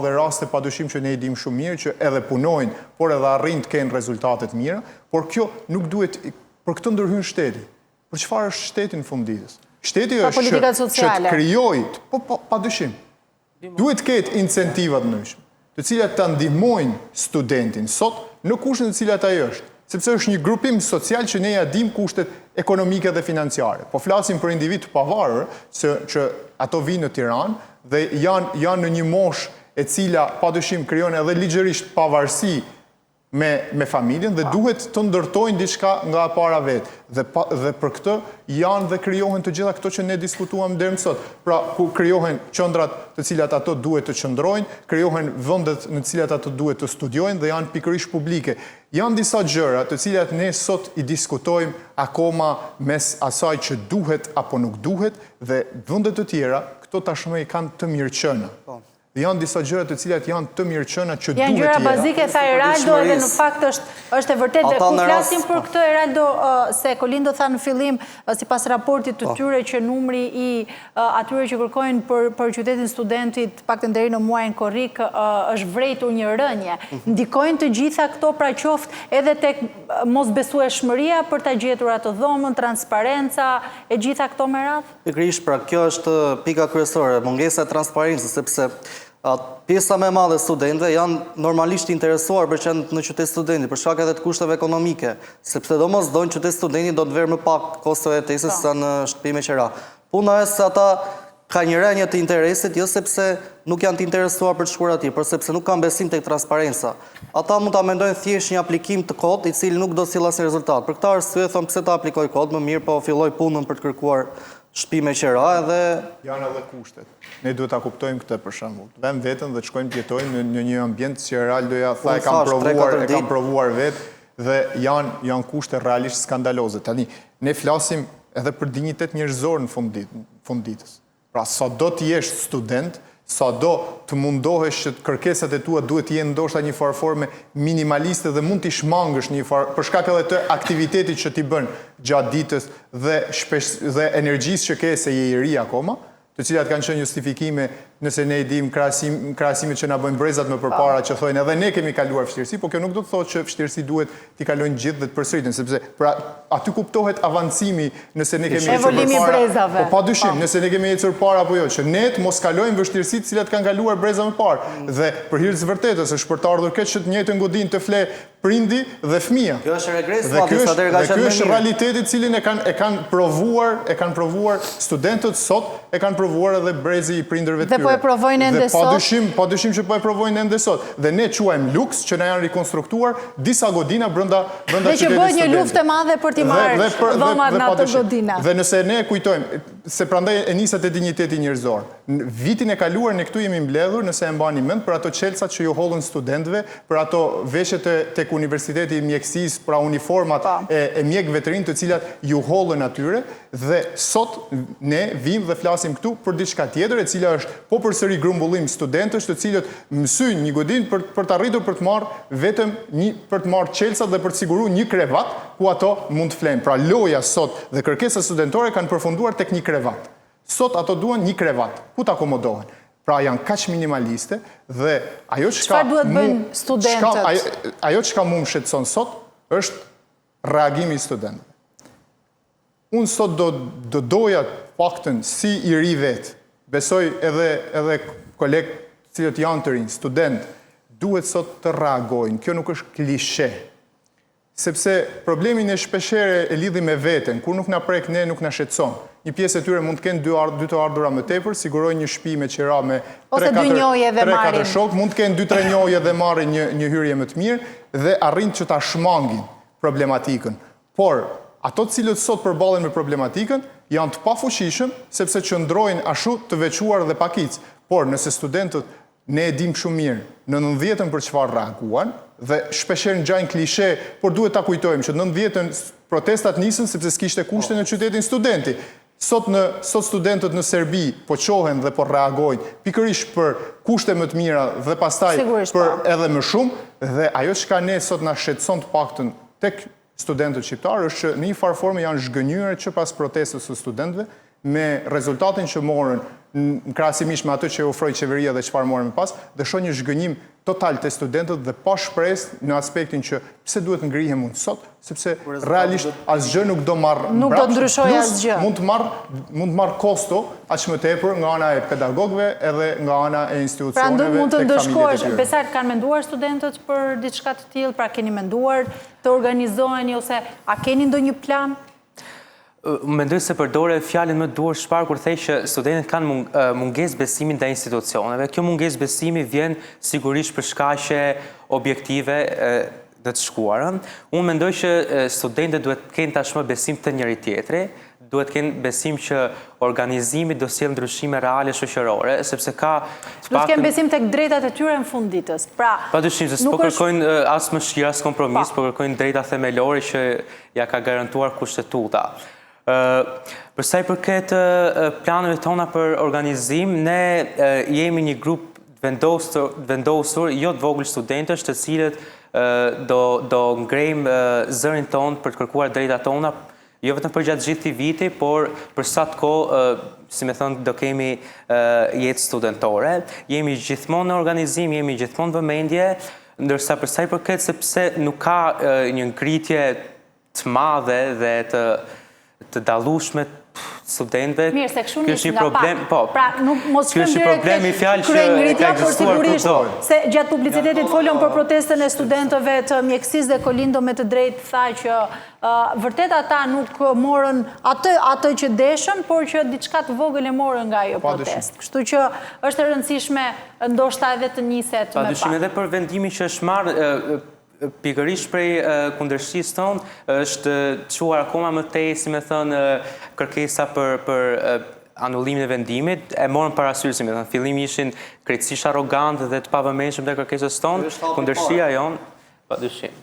dhe raste padyshim që ne i dim shumë mirë që edhe punojnë, por edhe arrin të kenë rezultate të mira, por kjo nuk duhet, për këtë ndërhyn shteti. Për çfarë është shteti në fund ditës? Shteti është që të krijojë, padyshim. Duhet të ketë incentiva të ndryshme, të cilat ta ndihmojnë studentin sot në kushtet të cilat ai është. Sepse është një grupim social që ne ja dim kushtet ekonomike dhe financiare. Po flasim për individ të pavarur, që ato vinë në Tiranë dhe janë në një moshë e cila padyshim krijon edhe ligjërisht pavarësi me familjen dhe duhet të ndërtojnë diçka nga para vetë. Dhe për këtë janë dhe krijohen të gjitha këto që ne diskutuam deri më sot. Pra, ku krijohen qendrat të cilat ato duhet të qëndrojnë, krijohen vendet në të cilat ato duhet të studiojnë dhe janë pikërisht publike. Janë disa gjëra të cilat ne sot i diskutojmë akoma mes asaj që duhet apo nuk duhet dhe vendet të tjera, këto tashmë i kanë të mirëqëna. Dhe janë disa gjëra të cilat janë të mirëqëna që duhet janë gjëra bazike, tha Eraldo, edhe në fakt është e vërtetë. Kur flasim për këtë, Eraldo, se Kolindo tha në fillim, sipas raportit të tyre, që numri i atyre që kërkojnë për qytetin studentit, paktën deri në muajin korrik, është vrejtur një rënje. Ndikojnë të gjitha këto, pra qoftë edhe tek mosbesueshmëria për ta gjetur atë dhomën, transparenca, e gjitha këto me radhë? Pikërisht, pra kjo është pika kryesore, mungesa e transparencës, sepse pjesa më e madhe studentëve janë normalisht interesuar për qenë në qytet studenti, për shkak edhe të kushteve ekonomike, sepse domosdoshmë qytet studenti do të verë më pak kostove të jetës sa në shtëpi me qira. Puna është se ata ka një rënje të interesit, jo sepse nuk janë të interesuar për të shkuar atje, por sepse nuk kanë besim tek transparenca. Ata mund ta mendojnë thjesht një aplikim të kod, i cili nuk do sjellë asnjë rezultat. Për këtë arsye thon pse ta aplikoj kod, më mirë po filloj punën për të kërkuar shtëpi me qira edhe janë edhe kushtet. Ne duhet ta kuptojmë këtë për shembull. Vëm veten dhe të shkojmë të jetojmë në një ambient që Eraldo ja tha e kam provuar vetë dhe janë kushte realisht skandaloze. Tani ne flasim edhe për dinjitet njerëzor në fund ditës. Pra sa do të jesh student, sa do të mundohesh që kërkesat e tua duhet të jenë ndoshta një farë forme minimaliste dhe mund t'i shmangësh një farë për shkak edhe të aktivitetit që ti bën gjatë ditës dhe energjisë që ke se je i ri akoma, të cilat kanë qenë justifikime nëse ne i dim krahasimet që na bëjnë brezat më përpara që thonë edhe ne kemi kaluar vështirësi, por kjo nuk do të thotë që vështirësi duhet t'i kalojnë gjithë dhe të përsëriten, sepse pra aty kuptohet avancimi nëse ne kemi evolimi brezave. Po padyshim, nëse ne kemi ecur para apo jo, që ne të mos kalojmë vështirësitë të cilat kanë kaluar breza më parë. Dhe për hir të vërtetës është për të ardhur këtë që të njëjtën godin të fle prindi dhe fëmia. Kjo është regres, ky është realiteti i cilin e kanë provuar studentët sot, e kanë provuar edhe brezi i prindërve të tyre. Po e provojnë ende sot. Padyshim që po e provojnë ende sot. Dhe ne quajmë luks që na janë rikonstruktuar disa godina brenda qytetit. Dhe që bëhet një luftë e madhe për t'i marrë dhomat në ato godina. Dhe nëse ne kujtojmë, se prandaj e nisat e dinjiteti njerëzor. Në vitin e kaluar ne këtu jemi mbledhur, nëse e mbani mend, për ato çelësat që ju hollën studentëve, për ato veshjet tek Universiteti i Mjekësisë, pra uniformat e mjekëve të rinj të cilat ju hollën atyre, dhe sot ne vim dhe flasim këtu për diçka tjetër, e cila është po përsëri grumbullim studentësh të cilët mësojnë një godinë për të arritur për të marrë vetëm për të marrë çelësat dhe për të siguruar një krevat ku ato mund të flenë. Pra loja sot dhe kërkesat studentore kanë përfunduar tek një krevat. Sot ato duan një krevat, ku të akomodohen. Pra janë kaq minimaliste dhe ajo çfarë duhet bëjnë studentët? Ajo çka më shqetëson sot është reagimi i studentëve. Unë sot do doja paktën si i ri vetë, besoj edhe kolegë cilët janë të rinj, student, duhet sot të reagojnë. Kjo nuk është klishe. Sepse problemin e shpeshere e lidhi me veten, kur nuk na prek ne, nuk na shqetëson. Një pjesë e tyre mund të kenë dy të ardhura më tepër, sigurojnë një shtëpi me qira me 3-4 shok, mund të kenë 2-3 njohje dhe marrin një hyrje më të mirë dhe arrin që ta shmangin problematikën. Por ato cilët sot përballen me problematikën janë të pafuqishëm sepse qëndrojnë ashtu të veçuar dhe pakic. Por nëse studentët ne e dim shumë mirë në 90-ën për çfarë reaguan dhe shpeshherë ngjajnë klishe, por duhet ta kujtojmë që në 90-ën protestat nisën sepse s'kishte kushte në qytetin studenti. Sot studentët në Serbi po qohen dhe po reagojnë pikërisht për kushte më të mira dhe pastaj për edhe më shumë, dhe ajo çka ne sot na shqetëson të paktën tek studentët shqiptarë është që në një farë formë janë zhgënjur që pas protestës së studentëve me rezultatin që morën në krahasimisht me atë që ofroi qeveria dhe çfarë morën më pas, dhe shoh një zhgënjim total të studentët dhe pa shpresë në aspektin që pse duhet ngrihem unë sot, sepse realisht asgjë nuk do marr nuk do të ndryshojë asgjë. Mund të marr kosto aq më tepër nga ana e pedagogëve edhe nga ana e institucioneve. Pra mund të ndëshkohesh, besar kanë menduar studentët për diçka të tillë, pra keni menduar të organizoheni ose a keni ndonjë plan? Mendoj se përdore fjalën më duar shpar kur thej që studentët kanë mungesë besimi ndaj institucioneve. Kjo mungesë besimi vjen sigurisht për shkaqe objektive të shkuarën. Unë mendoj që studentët duhet të kenë tashmë besim të njëri tjetri, duhet të kenë besim që organizimi do sjellë ndryshime reale shoqërore, sepse ka duhet të kenë besim tek drejtat e tyre në fund ditës. Pra, padyshim se s'po kërkojnë as mëshirë as kompromis, po kërkojnë drejta themelore që ja ka garantuar kushtetuta. Përsa i përket planeve tona për organizim, ne jemi një grup vendosur, jo të vogël studentësh, të cilët do ngrejmë zërin ton për të kërkuar drejtat tona, jo vetëm për gjatë gjithë viti, por për sa të kohë, si me thënë, do kemi jetë studentore. Jemi gjithmonë në organizim, jemi gjithmonë vëmendje, ndërsa përsa i përket sepse nuk ka një ngritje të madhe dhe të dallueshme studentëve. Mirë, se kështu nis nga pak. Pra, mos shkojmë direkt tek kryengritja, por sigurisht se gjatë publicitetit folën për protestën e studentëve të mjekësisë dhe Kolindo me të drejtë tha që vërtet ata nuk morën atë që deshën, por që diçka të vogël e morën nga ajo protestë. Kështu që është e rëndësishme ndoshta edhe të niset me pak. Padyshim edhe për vendimin që është marrë pikërisht prej kundërshtisë tonë është çuar akoma më tej, si me thënë, kërkesa për anullimin e vendimit, e morën parasysh, si me thënë, fillimi ishin krejtësisht arrogantë dhe të pavëmendshëm te kërkesës tonë, kundërshtia jonë, padyshim.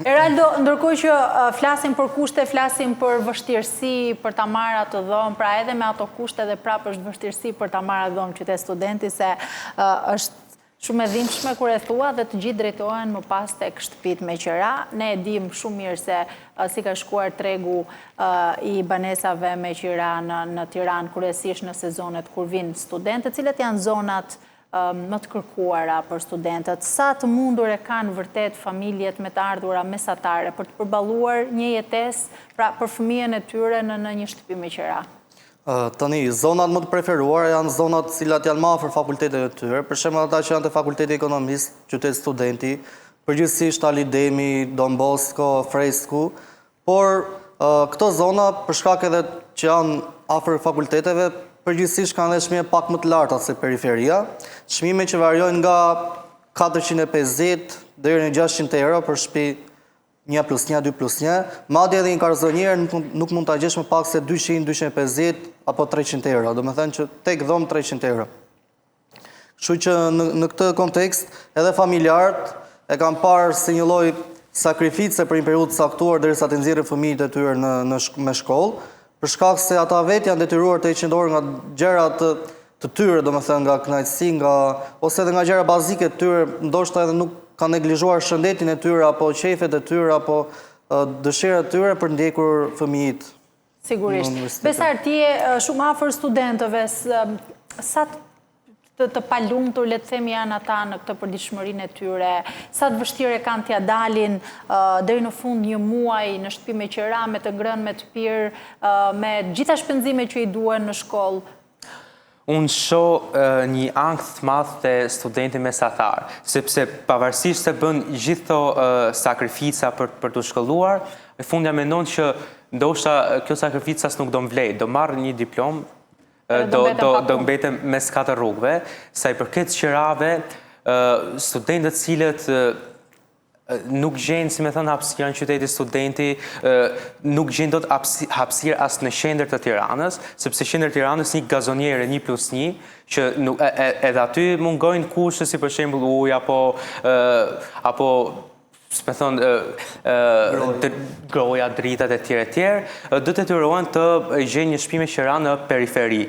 Eraldo, ndërkohë që flasim për kushte, flasim për vështirësi për ta marrë atë dhomë, pra edhe me ato kushte dhe prapë është vështirësi për ta marrë atë dhomë qytet studenti, se është shumë e dhimbshme kur e thua dhe të gjithë drejtohen më pas tek shtëpitë me qira. Ne e dim shumë mirë se si ka shkuar tregu i banesave me qira në Tiranë, kryesisht në sezonet kur vinë studentët, cilat janë zonat më të kërkuara për studentët. Sa të mundur e kanë vërtet familjet me të ardhura mesatare për të përballuar një jetesë, pra për fëmijën e tyre në një shtëpi me qira? Tani, zonat më të preferuar janë zonat cilat janë më afër fakulteteve të tyre, për shembull ata që janë të Fakulteti Ekonomisë, Qytet Studenti, përgjithsisht Alidemi, Don Bosco, Fresku, por këto zona, për shkak edhe që janë afër fakulteteve, përgjithsisht kanë edhe çmime pak më të larta se periferia, çmime që variojnë nga 450 deri në 600 euro për shtëpi 1+1, 2+1, madje edhe një garzonier nuk mund ta gjesh më pak se 200, 250 apo 300 euro, do me thënë që tek dhomë 300 euro. Kështu që në këtë kontekst, edhe familjarët e kanë parë si një lloj sakrifice për një periudhë të caktuar derisa të nxjerrin fëmijët e tyre me shkollë, për shkak se ata vetë janë detyruar të heqin dorë nga gjëra të tyre, do me thënë nga kënaqësi, ose edhe nga gjëra bazike të tyre, ndoshta edhe nuk kanë neglizhuar shëndetin e tyre, apo qefet e tyre, apo dëshirat e tyre për ndjekur fëmijët. Sigurisht. Besar, ti je shumë afër studentëve, sa të palumtur, le të themi, janë ata në këtë përditshmërinë e tyre, sa të vështirë kanë t'ia dalin deri në fund një muaj në shtëpi me qira, me të ngrënë, me të pirë, me gjitha shpenzimet që i duhen në shkollë. Unë shoh një ankth të madh te studenti mesatar, sepse pavarësisht se bën gjithë këto sakrifica për të shkolluar, në fund ja mendon që ndoshta kjo sakrifica nuk do mvlej, do marr një diplomë, do mbetem mes katër rrugëve, sa i përket qirave, studentët cilët nuk gjenë, si me thënë, hapësirë në qytetit studenti, nuk gjenë do të hapësirë asë në qendër të Tiranës, sepse qendër Tiranës një gazonjere 1+1, që edhe aty mungojnë kushte si për shembull ujë, apo me thonë, groja, dritat e tjere, do të detyrohen të gjenë një shtëpi me qira në periferi.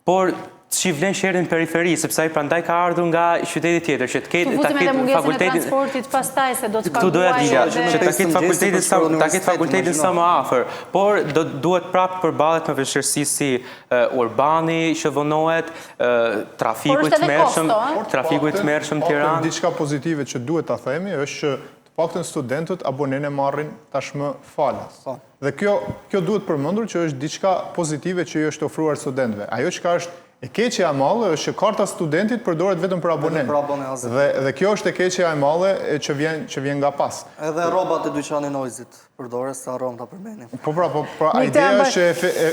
Por që vlen shërin periferi, sepse ai prandaj ka ardhur nga qyteti tjetër, që të ketë fakultetin e transportit pastaj se do të paguajë që ta ketë fakultetin sa më afër, por duhet prapë përballet me vështirësi si urbani që vonohet, trafiku i tmerrshëm në Tiranë. Diçka pozitive që duhet ta themi është që të paktën studentët abonenë marrin tashmë falas. Dhe kjo duhet përmendur që është diçka pozitive që i është ofruar studentëve. Ajo çka është e keqja e madhe është që karta studentit përdoret vetëm për abonem. Dhe kjo është e keqja e madhe që vjen nga pas. Edhe rrobat e dyqanit Noizit përdoret, sa rrom ta përmendim. Po, ideja është që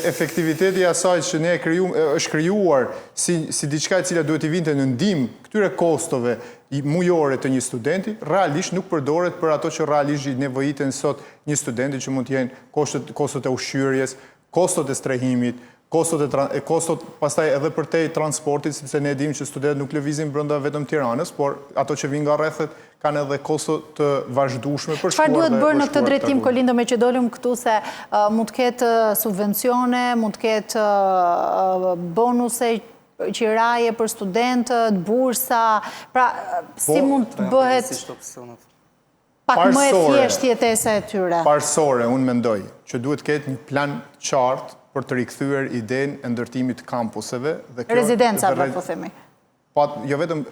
efektiviteti i asaj që ne është krijuar si diçka e cila duhet i vinte në ndihmë këtyre kostove mujore të një studenti, realisht nuk përdoret për ato që realisht i nevojiten sot një studenti, që mund të jenë kostot e ushqyerjes, kostot e strehimit, kostot pastaj edhe për te transportit, sepse ne dim që studentët nuk lëvizin brenda vetëm Tiranës, por ato që vinë nga rrethet kanë edhe kostot të vazhdueshme për shkuar. Çfarë duhet bërë në këtë drejtim, Kolindo, me që dolëm këtu se mund të ketë subvencione, mund të ketë bonuse, qiraje për studentët, bursa, pra si mund të bëhet pak më e thjeshtë jetesa e tyre? Parsore, unë mendoj që duhet ketë një plan qartë për të rikthyer idenë e ndërtimit të kampuseve. Rezidencave, po themi. Jo vetëm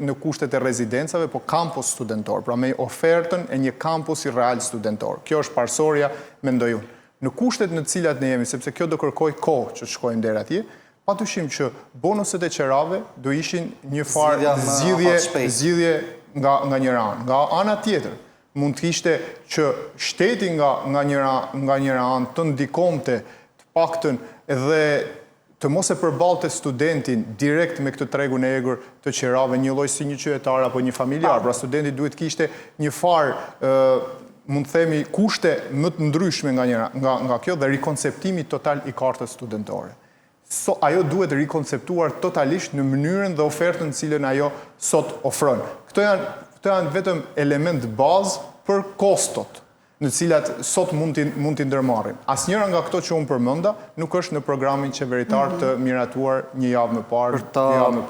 në kushtet e rezidencave, po kampus studentor, pra me ofertën e një kampusi real studentor. Kjo është parsorja, mendoj unë. Në kushtet në cilat ne jemi, sepse kjo do kërkoj kohë që të shkojmë deri atje, patyshim që bonuset e qerave do ishin një farë zgjidhje nga njëra anë. Nga ana tjetër, mund të ishte që shteti nga njëra anë të ndikonte të paktën edhe të mos e përballte studentin direkt me këtë tregun e egur të qerave, një lloj si një qytetar apo një familjar. Pra studenti duhet kishte një farë mund të themi kushte më të ndryshme nga kjo dhe rikonceptimi total i kartës studentore. Ajo duhet rikonceptuar totalisht në mënyrën dhe ofertën cilën ajo sot ofron. Këto janë vetëm element bazë për kostot në cilat sot mund t'i ndërmarrin. Asnjëra nga këto që unë përmenda nuk është në programin qeveritar të miratuar një javë më parë në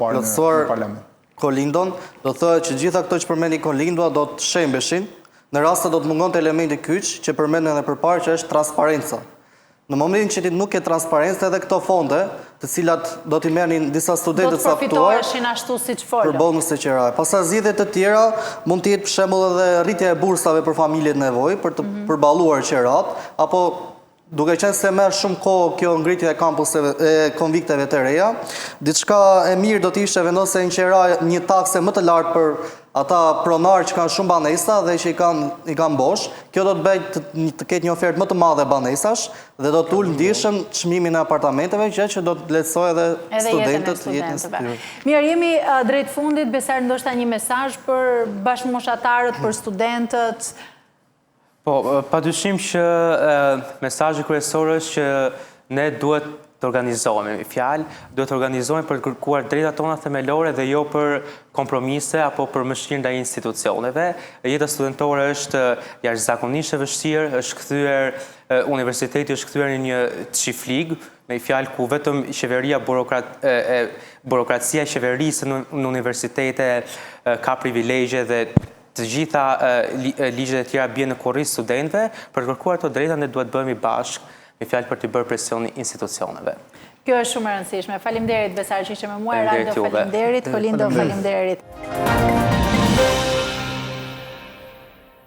parlament. Kolindon, do të thotë që gjitha këto që përmendi Kolindua do të shembeshin, në rast se do të mungonte elementi kyç që përmenden edhe përpara që është transparenca. Në momentin që ti nuk ke transparencë edhe këto fonde, të cilat do t'i merrnin disa studentët caktuar, do të përfitoheshin ashtu siç folëm. Për bonuse qerare. Pastaj zgjidhje të tjera mund të jetë për shembull edhe rritja e bursave për familjet nevojë për të përballuar qerat, apo duke qenë se merr shumë kohë kjo ngritje e kampuseve e konvikteve të reja, diçka e mirë do të ishte vendosje në qera një takse më të lartë për ata pronarë që kanë shumë banesa dhe që i kanë bosh. Kjo do të bëjë të ketë një ofertë më të madhe banesash dhe do të ulë ndjeshëm çmimin e apartamenteve, që do të lehtësojë edhe studentët jetën e tyre. Mirë, jemi drejt fundit, besoj ndoshta një mesazh për bashkëmoshatarët, për studentët. Po, padyshim që mesazhi kryesor është që ne duhet të organizohemi. Fjalë, duhet të organizohemi për të kërkuar drejtat tona themelore dhe jo për kompromise apo për mëshirë ndaj institucioneve. Jeta studentore është jashtëzakonisht e vështirë, është kthyer universiteti është kthyer në një çiflig, me fjalë ku vetëm qeveria burokracia e qeverisë në universitete ka privilegje dhe të gjitha ligjet e tjera bien në korrik studentëve. Për të kërkuar ato drejta ne duhet bëhemi bashkë, me fjalë për të bërë presion institucioneve. Kjo është shumë e rëndësishme. Faleminderit Besar që ishe me mua, Radio faleminderit, Kolindo faleminderit.